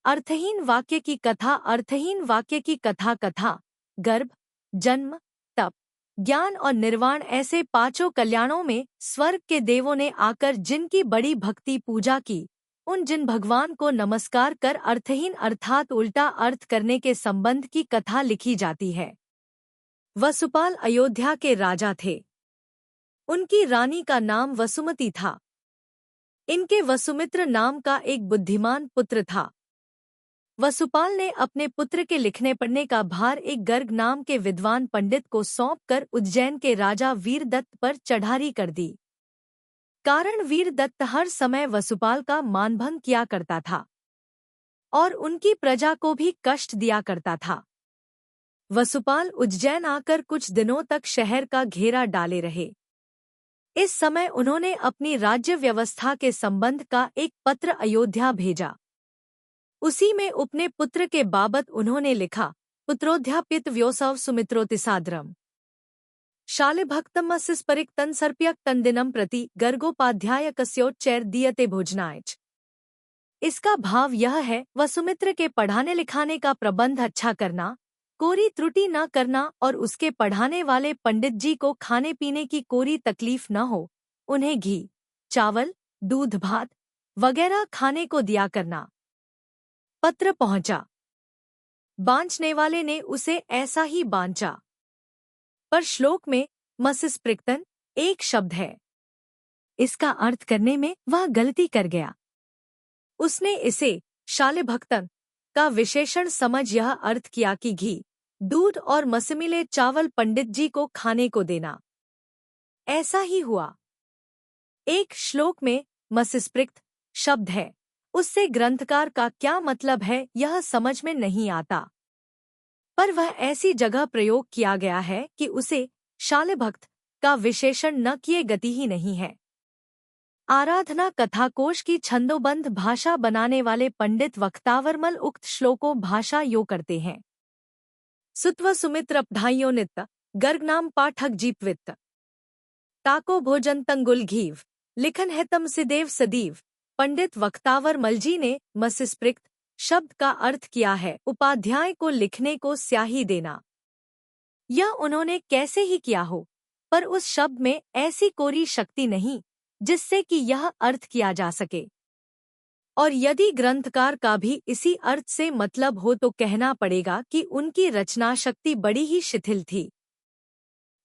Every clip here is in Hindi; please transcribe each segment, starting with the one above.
अर्थहीन वाक्य की कथा। अर्थहीन वाक्य की कथा कथा, गर्भ, जन्म, तप, ज्ञान और निर्वाण ऐसे पांचों कल्याणों में स्वर्ग के देवों ने आकर जिनकी बड़ी भक्ति पूजा की, उन जिन भगवान को नमस्कार कर अर्थहीन अर्थात उल्टा अर्थ करने के संबंध की कथा लिखी जाती है। वसुपाल अयोध्या के राजा थे। उनकी रानी का नाम वसुमती था। इनके वसुमित्र नाम का एक बुद्धिमान पुत्र था। वसुपाल ने अपने पुत्र के लिखने पढ़ने का भार एक गर्ग नाम के विद्वान पंडित को सौंपकर उज्जैन के राजा वीरदत्त पर चढ़ारी कर दी। कारण वीरदत्त हर समय वसुपाल का मानभंग किया करता था और उनकी प्रजा को भी कष्ट दिया करता था। वसुपाल उज्जैन आकर कुछ दिनों तक शहर का घेरा डाले रहे। इस समय उन्होंने अपनी राज्य व्यवस्था के संबंध का एक पत्र अयोध्या भेजा। उसी में अपने पुत्र के बाबत उन्होंने लिखा, पुत्रोध्यापित व्योसव सुमित्रोतिसाद्रम शालिभक्तमसिस परिक्तन सर्प्यक तंदिनम प्रति गर्गोपाध्याय कस्योच्चैर दीयते भोजनायच। इसका भाव यह है, वसुमित्र के पढ़ाने लिखाने का प्रबंध अच्छा करना, कोरी त्रुटि न करना और उसके पढ़ाने वाले पंडित जी को खाने पीने की कोरी तकलीफ न हो, उन्हें घी, चावल, दूध भात वगैरह खाने को दिया करना। पत्र पहुंचा। बांचने वाले ने उसे ऐसा ही बांचा। पर श्लोक में मसिस प्रिक्तन एक शब्द है। इसका अर्थ करने में वह गलती कर गया। उसने इसे शालिभक्तन का विशेषण समझ यह अर्थ किया कि घी, दूध और मसमिले चावल पंडित जी को खाने को देना। ऐसा ही हुआ। एक श्लोक में मसिस्पृक्त शब्द है, उससे ग्रंथकार का क्या मतलब है यह समझ में नहीं आता, पर वह ऐसी जगह प्रयोग किया गया है कि उसे शालिभक्त का विशेषण न किए गति ही नहीं है। आराधना कथाकोश की छंदोबंध भाषा बनाने वाले पंडित वक्तावरमल उक्त श्लोकों भाषा यो करते हैं। सुत्व सुमित्र ढाइयो नित्य गर्ग नाम पाठक जीपवित्त ताको भोजन तंगुल घीव लिखन है तम सिदेव सदीव। पंडित वक्तावरमल जी ने मसिस्पृक्त शब्द का अर्थ किया है उपाध्याय को लिखने को स्याही देना। यह उन्होंने कैसे ही किया हो, पर उस शब्द में ऐसी कोरी शक्ति नहीं जिससे कि यह अर्थ किया जा सके। और यदि ग्रंथकार का भी इसी अर्थ से मतलब हो तो कहना पड़ेगा कि उनकी रचना शक्ति बड़ी ही शिथिल थी।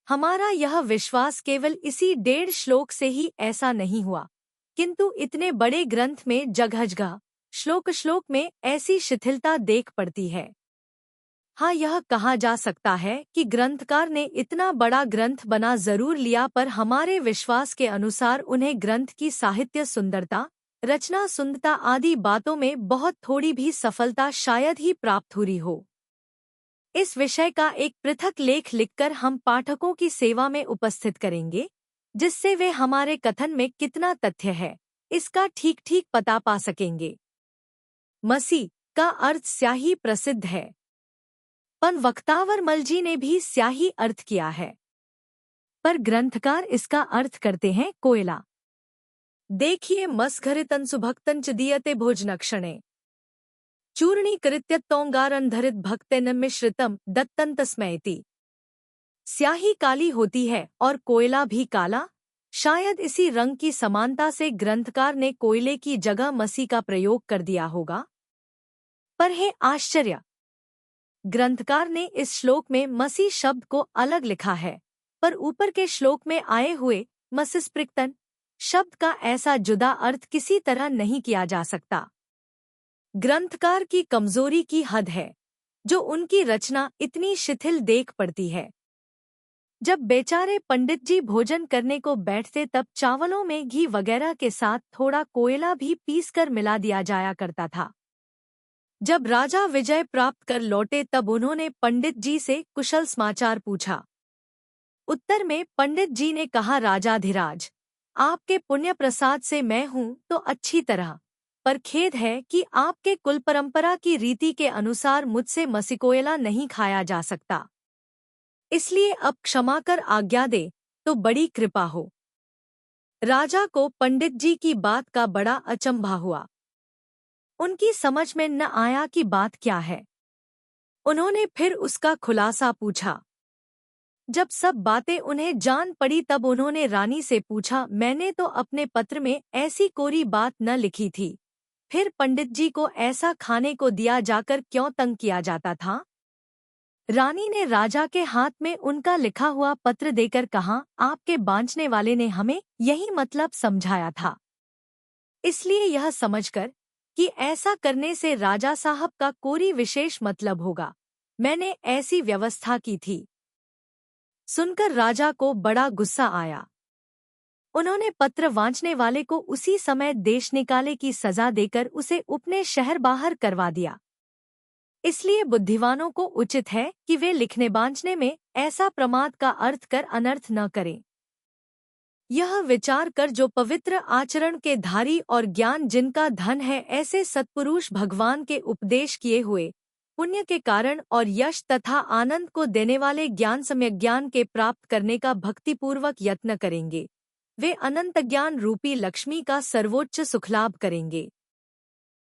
हमारा यह विश्वास केवल इसी 1.5 श्लोक से ही ऐसा नहीं हुआ, किंतु इतने बड़े ग्रंथ में जगह श्लोक श्लोक में ऐसी शिथिलता देख पड़ती है। हाँ, यह कहा जा सकता है कि ग्रंथकार ने इतना बड़ा ग्रंथ बना जरूर लिया, पर हमारे विश्वास के अनुसार उन्हें ग्रंथ की साहित्य सुंदरता, रचना सुंदरता आदि बातों में बहुत थोड़ी भी सफलता शायद ही प्राप्त हुई हो। इस विषय का एक पृथक लेख लिखकर हम पाठकों की सेवा में उपस्थित करेंगे, जिससे वे हमारे कथन में कितना तथ्य है इसका ठीक ठीक पता पा सकेंगे। मसी का अर्थ स्याही प्रसिद्ध है, पर वक्तावरमल जी ने भी स्याही अर्थ किया है, पर ग्रंथकार इसका अर्थ करते हैं कोयला। देखिए मस्घरितन सुभक्तंच दीयते भोजनक्षणे चूर्णीकृत्यत्तोंगारंधरित भक्तेन मिश्रितम दत्तंतस्मयति। स्याही काली होती है और कोयला भी काला। शायद इसी रंग की समानता से ग्रंथकार ने कोयले की जगह मसी का प्रयोग कर दिया होगा। पर है आश्चर्य, ग्रंथकार ने इस श्लोक में मसी शब्द को अलग लिखा है, पर ऊपर के श्लोक में आए हुए मसिस्पृक्तन शब्द का ऐसा जुदा अर्थ किसी तरह नहीं किया जा सकता। ग्रंथकार की कमजोरी की हद है जो उनकी रचना इतनी शिथिल देख पड़ती है। जब बेचारे पंडित जी भोजन करने को बैठते तब चावलों में घी वगैरह के साथ थोड़ा कोयला भी पीसकर मिला दिया जाया करता था। जब राजा विजय प्राप्त कर लौटे तब उन्होंने पंडित जी से कुशल समाचार पूछा। उत्तर में पंडित जी ने कहा, राजाधिराज, आपके पुण्य प्रसाद से मैं हूँ तो अच्छी तरह, पर खेद है कि आपके कुल परंपरा की रीति के अनुसार मुझसे मसीकोयला नहीं खाया जा सकता, इसलिए अब क्षमा कर आज्ञा दे तो बड़ी कृपा हो। राजा को पंडित जी की बात का बड़ा अचंभा हुआ। उनकी समझ में न आया कि बात क्या है। उन्होंने फिर उसका खुलासा पूछा। जब सब बातें उन्हें जान पड़ी तब उन्होंने रानी से पूछा, मैंने तो अपने पत्र में ऐसी कोरी बात न लिखी थी, फिर पंडित जी को ऐसा खाने को दिया जाकर क्यों तंग किया जाता था? रानी ने राजा के हाथ में उनका लिखा हुआ पत्र देकर कहा, आपके बांचने वाले ने हमें यही मतलब समझाया था, इसलिए यह समझकर कि ऐसा करने से राजा साहब का कोई विशेष मतलब होगा, मैंने ऐसी व्यवस्था की थी। सुनकर राजा को बड़ा गुस्सा आया। उन्होंने पत्र वांचने वाले को उसी समय देश निकाले की सजा देकर उसे अपने शहर बाहर करवा दिया। इसलिए बुद्धिमानों को उचित है कि वे लिखने बांचने में ऐसा प्रमाद का अर्थ कर अनर्थ न करें। यह विचार कर जो पवित्र आचरण के धारी और ज्ञान जिनका धन है, ऐसे सत्पुरुष भगवान के उपदेश किए हुए पुण्य के कारण और यश तथा आनंद को देने वाले ज्ञान सम्यक ज्ञान के प्राप्त करने का भक्तिपूर्वक यत्न करेंगे, वे अनंत ज्ञान रूपी लक्ष्मी का सर्वोच्च सुखलाभ करेंगे।